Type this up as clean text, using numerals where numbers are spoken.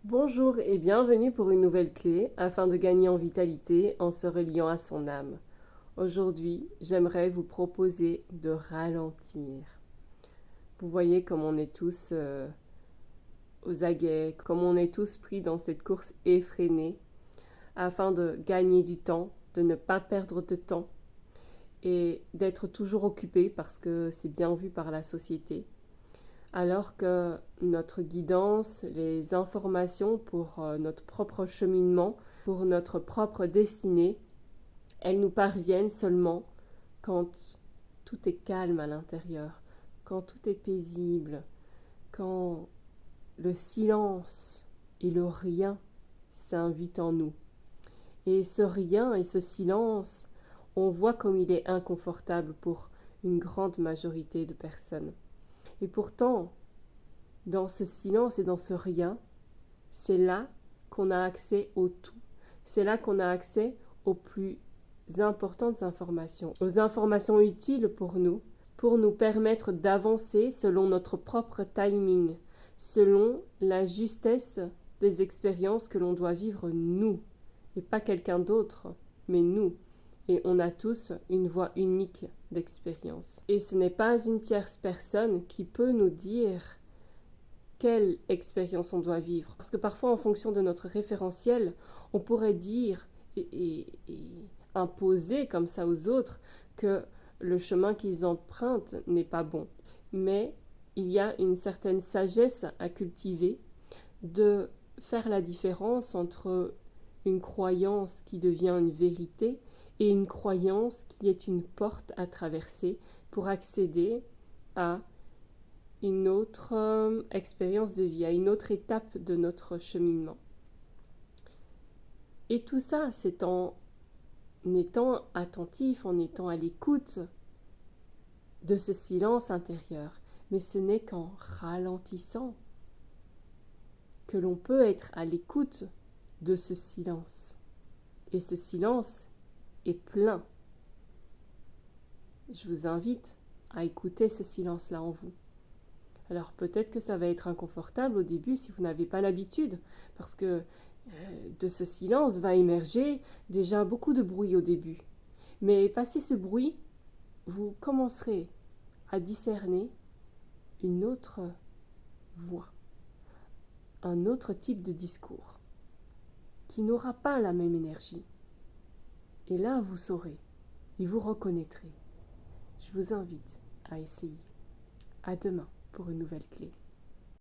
Bonjour et bienvenue pour une nouvelle clé afin de gagner en vitalité en se reliant à son âme. Aujourd'hui, j'aimerais vous proposer de ralentir. Vous voyez comme on est tous aux aguets, comme on est tous pris dans cette course effrénée afin de gagner du temps, de ne pas perdre de temps et d'être toujours occupé parce que c'est bien vu par la société. Alors que notre guidance, les informations pour notre propre cheminement, pour notre propre destinée, elles nous parviennent seulement quand tout est calme à l'intérieur, quand tout est paisible, quand le silence et le rien s'invitent en nous. Et ce rien et ce silence, on voit comme il est inconfortable pour une grande majorité de personnes. Et pourtant, dans ce silence et dans ce rien, c'est là qu'on a accès au tout. C'est là qu'on a accès aux plus importantes informations, aux informations utiles pour nous permettre d'avancer selon notre propre timing, selon la justesse des expériences que l'on doit vivre nous, et pas quelqu'un d'autre, mais nous. Et on a tous une voie unique d'expérience. Et ce n'est pas une tierce personne qui peut nous dire quelle expérience on doit vivre. Parce que parfois, en fonction de notre référentiel, on pourrait dire et imposer comme ça aux autres que le chemin qu'ils empruntent n'est pas bon. Mais il y a une certaine sagesse à cultiver de faire la différence entre une croyance qui devient une vérité et une croyance qui est une porte à traverser pour accéder à une autre expérience de vie, à une autre étape de notre cheminement. Et tout ça, c'est en étant attentif, en étant à l'écoute de ce silence intérieur. Mais ce n'est qu'en ralentissant que l'on peut être à l'écoute de ce silence. Et ce silence est plein. Je vous invite à écouter ce silence-là en vous. Alors peut-être que ça va être inconfortable au début si vous n'avez pas l'habitude, parce que de ce silence va émerger déjà beaucoup de bruit au début. Mais passé ce bruit, vous commencerez à discerner une autre voix, un autre type de discours, qui n'aura pas la même énergie. Et là, vous saurez, et vous reconnaîtrez. Je vous invite à essayer. À demain pour une nouvelle clé.